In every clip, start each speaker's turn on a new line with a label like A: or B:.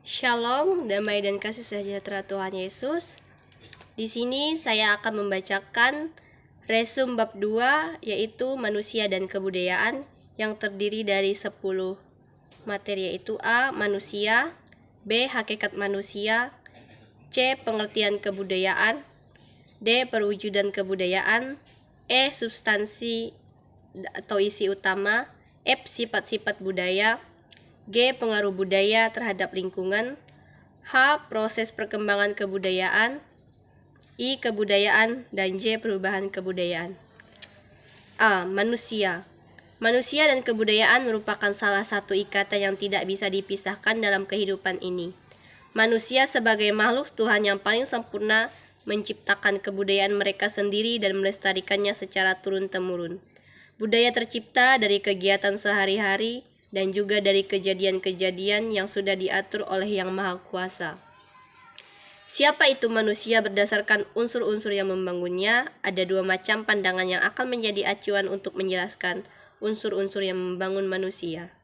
A: Shalom, damai dan kasih sejahtera Tuhan Yesus. Di sini saya akan membacakan resum bab 2, yaitu manusia dan kebudayaan, yang terdiri dari 10 materi, yaitu A. Manusia, B. Hakikat manusia, C. Pengertian kebudayaan, D. Perwujudan kebudayaan, E. Substansi atau isi utama, F. Sifat-sifat budaya, G. Pengaruh budaya terhadap lingkungan, H. Proses perkembangan kebudayaan, I. Kebudayaan, dan J. Perubahan kebudayaan. A. Manusia. Manusia dan kebudayaan merupakan salah satu ikatan yang tidak bisa dipisahkan dalam kehidupan ini. Manusia sebagai makhluk Tuhan yang paling sempurna menciptakan kebudayaan mereka sendiri dan melestarikannya secara turun-temurun. Budaya tercipta dari kegiatan sehari-hari dan juga dari kejadian-kejadian yang sudah diatur oleh Yang Maha Kuasa. Siapa itu manusia berdasarkan unsur-unsur yang membangunnya? Ada dua macam pandangan yang akan menjadi acuan untuk menjelaskan unsur-unsur yang membangun manusia.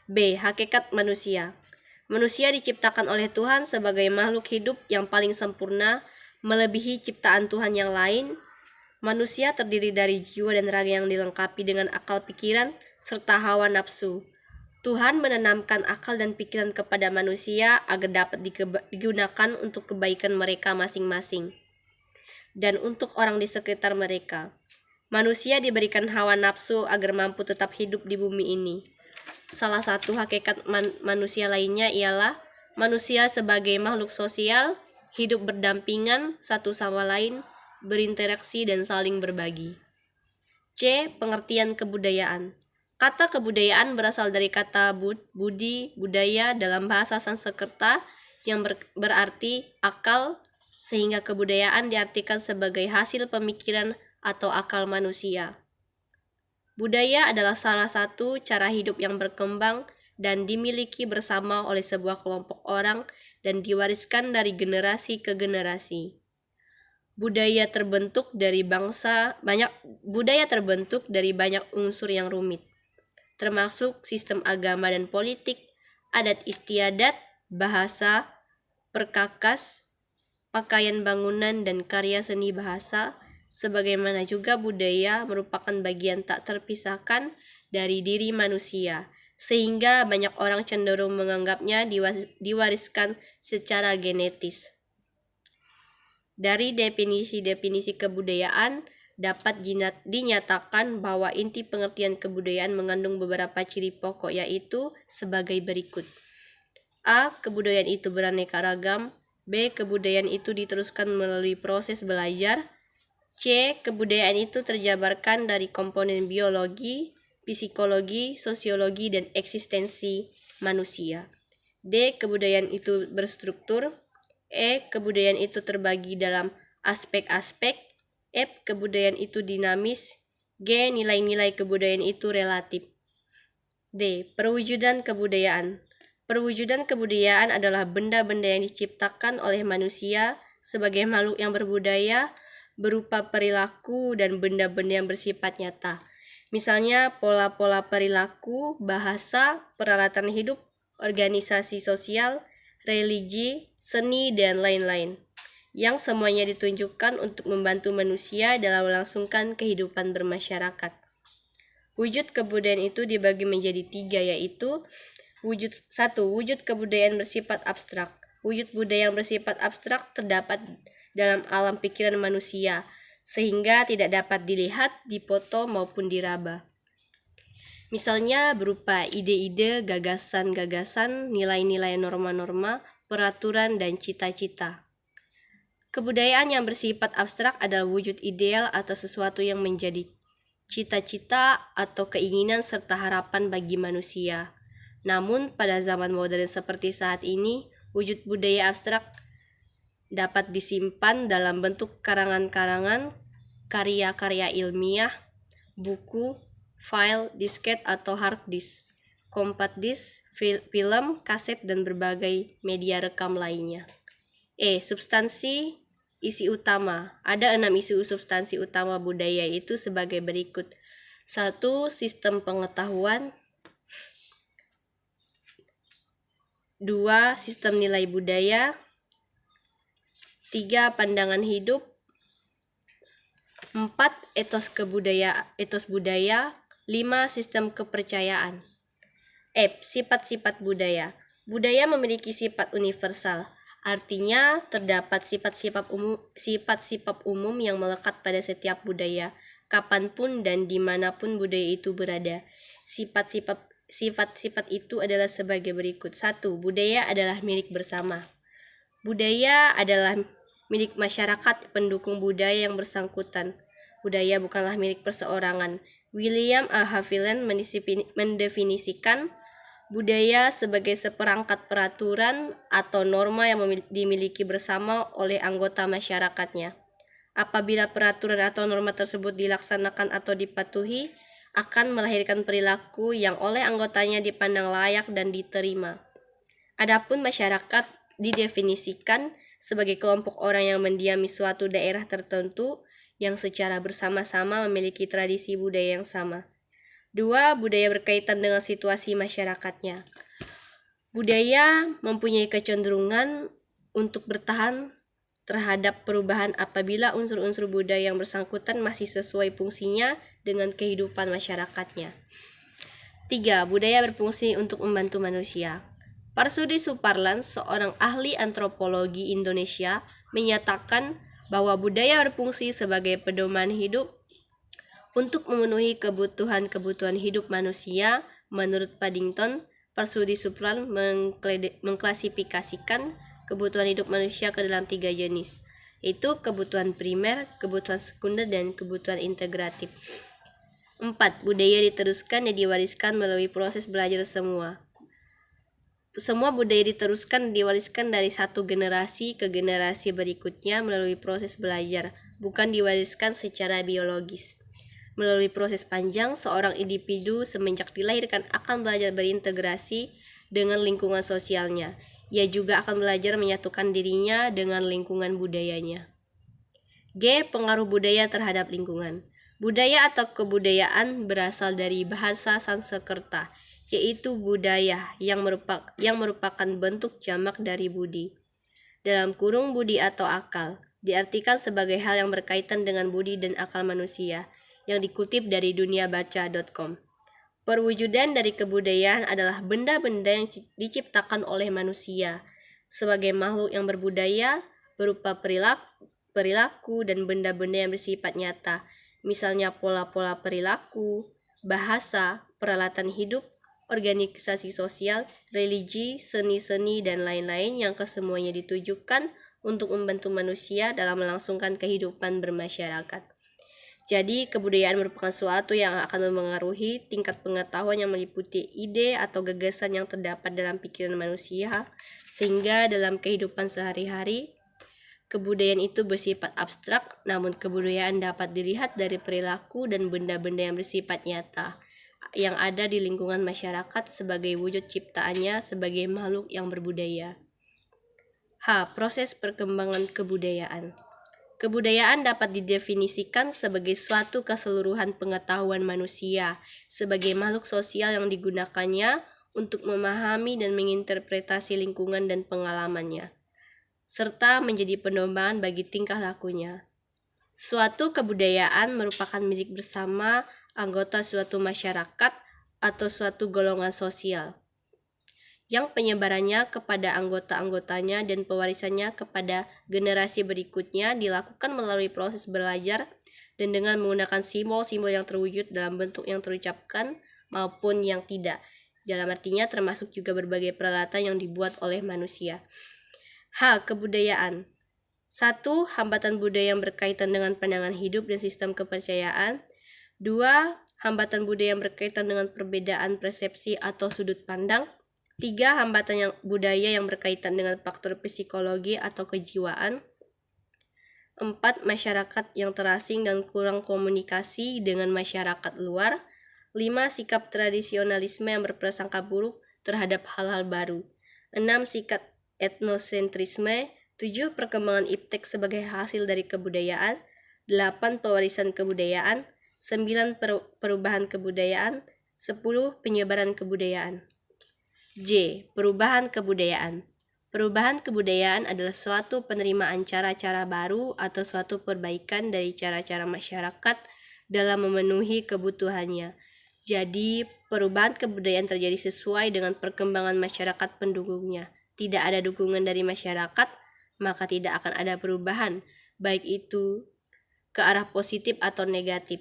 A: B. Hakikat manusia. Manusia diciptakan oleh Tuhan sebagai makhluk hidup yang paling sempurna, melebihi ciptaan Tuhan yang lain. Manusia terdiri dari jiwa dan raga yang dilengkapi dengan akal pikiran serta hawa nafsu. Tuhan menanamkan akal dan pikiran kepada manusia agar dapat digunakan untuk kebaikan mereka masing-masing dan untuk orang di sekitar mereka. Manusia diberikan hawa nafsu agar mampu tetap hidup di bumi ini. Salah satu hakikat manusia lainnya ialah manusia sebagai makhluk sosial, hidup berdampingan satu sama lain, berinteraksi dan saling berbagi. C. Pengertian kebudayaan. Kata kebudayaan berasal dari kata budi, budaya dalam bahasa Sanskerta yang berarti akal, sehingga kebudayaan diartikan sebagai hasil pemikiran atau akal manusia. Budaya adalah salah satu cara hidup yang berkembang dan dimiliki bersama oleh sebuah kelompok orang dan diwariskan dari generasi ke generasi. Budaya terbentuk dari banyak unsur yang rumit, termasuk sistem agama dan politik, adat istiadat, bahasa, perkakas, pakaian bangunan, dan karya seni bahasa. Sebagaimana juga budaya merupakan bagian tak terpisahkan dari diri manusia, sehingga banyak orang cenderung menganggapnya diwariskan secara genetis. Dari definisi-definisi kebudayaan, dapat dinyatakan bahwa inti pengertian kebudayaan mengandung beberapa ciri pokok, yaitu sebagai berikut. A. Kebudayaan itu beraneka ragam. B. Kebudayaan itu diteruskan melalui proses belajar. C. Kebudayaan itu terjabarkan dari komponen biologi, psikologi, sosiologi, dan eksistensi manusia. D. Kebudayaan itu berstruktur. E. Kebudayaan itu terbagi dalam aspek-aspek. F. Kebudayaan itu dinamis. G. Nilai-nilai kebudayaan itu relatif. D. Perwujudan kebudayaan. Perwujudan kebudayaan adalah benda-benda yang diciptakan oleh manusia sebagai makhluk yang berbudaya berupa perilaku dan benda-benda yang bersifat nyata. Misalnya pola-pola perilaku, bahasa, peralatan hidup, organisasi sosial, religi, seni, dan lain-lain, yang semuanya ditunjukkan untuk membantu manusia dalam melangsungkan kehidupan bermasyarakat. Wujud kebudayaan itu dibagi menjadi 3, yaitu wujud kebudayaan bersifat abstrak. Wujud budaya yang bersifat abstrak terdapat dalam alam pikiran manusia, sehingga tidak dapat dilihat, dipoto, maupun diraba. Misalnya berupa ide-ide, gagasan-gagasan, nilai-nilai, norma-norma, peraturan, dan cita-cita. Kebudayaan yang bersifat abstrak adalah wujud ideal atau sesuatu yang menjadi cita-cita atau keinginan serta harapan bagi manusia. Namun pada zaman modern seperti saat ini, wujud budaya abstrak dapat disimpan dalam bentuk karangan-karangan, karya-karya ilmiah, buku, file, disket atau hard disk, compact disk, film, kaset, dan berbagai media rekam lainnya. E. Substansi isi utama. Ada 6 isi substansi utama budaya itu sebagai berikut. 1. Sistem pengetahuan. 2. Sistem nilai budaya. 3. Pandangan hidup. 4. Etos budaya. 5. Sistem kepercayaan. Sifat-sifat budaya. Budaya memiliki sifat universal. Artinya, terdapat sifat-sifat umum yang melekat pada setiap budaya, kapanpun dan dimanapun budaya itu berada. Sifat-sifat itu adalah sebagai berikut. 1. Budaya adalah milik bersama. Budaya adalah milik masyarakat pendukung budaya yang bersangkutan. Budaya bukanlah milik perseorangan. William A. Haviland mendefinisikan budaya sebagai seperangkat peraturan atau norma yang dimiliki bersama oleh anggota masyarakatnya. Apabila peraturan atau norma tersebut dilaksanakan atau dipatuhi, akan melahirkan perilaku yang oleh anggotanya dipandang layak dan diterima. Adapun masyarakat didefinisikan sebagai kelompok orang yang mendiami suatu daerah tertentu yang secara bersama-sama memiliki tradisi budaya yang sama. 2. Budaya berkaitan dengan situasi masyarakatnya. Budaya mempunyai kecenderungan untuk bertahan terhadap perubahan apabila unsur-unsur budaya yang bersangkutan masih sesuai fungsinya dengan kehidupan masyarakatnya. 3. Budaya berfungsi untuk membantu manusia. Parsudi Suparlan, seorang ahli antropologi Indonesia, menyatakan bahwa budaya berfungsi sebagai pedoman hidup untuk memenuhi kebutuhan hidup manusia. Menurut Paddington, Parsudi Suparlan mengklasifikasikan kebutuhan hidup manusia ke dalam 3 jenis, yaitu kebutuhan primer, kebutuhan sekunder, dan kebutuhan integratif. 4. Budaya diteruskan dan diwariskan melalui proses belajar semua budaya diteruskan dan diwariskan dari satu generasi ke generasi berikutnya melalui proses belajar, bukan diwariskan secara biologis. Melalui proses panjang, seorang individu semenjak dilahirkan akan belajar berintegrasi dengan lingkungan sosialnya. Ia juga akan belajar menyatukan dirinya dengan lingkungan budayanya. G. Pengaruh budaya terhadap lingkungan. Budaya atau kebudayaan berasal dari bahasa Sanskerta, yaitu budaya yang merupakan bentuk jamak dari budi. Dalam kurung budi atau akal, diartikan sebagai hal yang berkaitan dengan budi dan akal manusia, yang dikutip dari duniabaca.com. Perwujudan dari kebudayaan adalah benda-benda yang diciptakan oleh manusia sebagai makhluk yang berbudaya berupa perilaku dan benda-benda yang bersifat nyata, misalnya pola-pola perilaku, bahasa, peralatan hidup, organisasi sosial, religi, seni-seni, dan lain-lain yang kesemuanya ditujukan untuk membantu manusia dalam melangsungkan kehidupan bermasyarakat. Jadi, kebudayaan merupakan suatu yang akan memengaruhi tingkat pengetahuan yang meliputi ide atau gagasan yang terdapat dalam pikiran manusia, sehingga dalam kehidupan sehari-hari, kebudayaan itu bersifat abstrak, namun kebudayaan dapat dilihat dari perilaku dan benda-benda yang bersifat nyata yang ada di lingkungan masyarakat sebagai wujud ciptaannya sebagai makhluk yang berbudaya. H. Proses perkembangan kebudayaan. Kebudayaan dapat didefinisikan sebagai suatu keseluruhan pengetahuan manusia sebagai makhluk sosial yang digunakannya untuk memahami dan menginterpretasi lingkungan dan pengalamannya, serta menjadi pengembangan bagi tingkah lakunya. Suatu kebudayaan merupakan milik bersama anggota suatu masyarakat atau suatu golongan sosial, yang penyebarannya kepada anggota-anggotanya dan pewarisannya kepada generasi berikutnya dilakukan melalui proses belajar dan dengan menggunakan simbol-simbol yang terwujud dalam bentuk yang terucapkan maupun yang tidak. Dalam artinya termasuk juga berbagai peralatan yang dibuat oleh manusia. H. Kebudayaan. 1. Hambatan budaya yang berkaitan dengan pandangan hidup dan sistem kepercayaan. 2. Hambatan budaya yang berkaitan dengan perbedaan persepsi atau sudut pandang. 3. Hambatan budaya yang berkaitan dengan faktor psikologi atau kejiwaan. 4. Masyarakat yang terasing dan kurang komunikasi dengan masyarakat luar. 5. Sikap tradisionalisme yang berprasangka buruk terhadap hal-hal baru. 6. Sikap etnosentrisme. 7. Perkembangan iptek sebagai hasil dari kebudayaan. 8. Pewarisan kebudayaan. 9. Perubahan kebudayaan. 10. Penyebaran kebudayaan. J. Perubahan kebudayaan. Perubahan kebudayaan adalah suatu penerimaan cara-cara baru atau suatu perbaikan dari cara-cara masyarakat dalam memenuhi kebutuhannya. Jadi, perubahan kebudayaan terjadi sesuai dengan perkembangan masyarakat pendukungnya. Tidak ada dukungan dari masyarakat, maka tidak akan ada perubahan, baik itu ke arah positif atau negatif.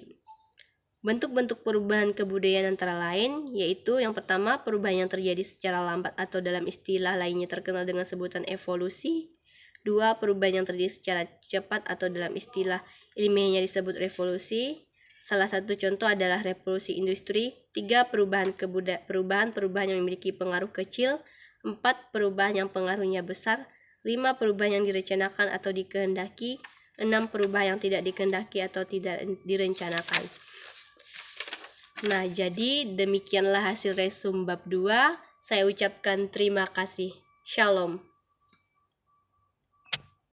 A: Bentuk-bentuk perubahan kebudayaan antara lain yaitu yang pertama, perubahan yang terjadi secara lambat atau dalam istilah lainnya terkenal dengan sebutan evolusi. Dua, perubahan yang terjadi secara cepat atau dalam istilah ilmiahnya disebut revolusi. Salah satu contoh adalah revolusi industri. Tiga, perubahan yang memiliki pengaruh kecil. Empat, perubahan yang pengaruhnya besar. Lima, perubahan yang direncanakan atau dikehendaki. Enam, perubahan yang tidak dikehendaki atau tidak direncanakan. Nah, jadi demikianlah hasil resum bab 2. Saya ucapkan terima kasih. Shalom.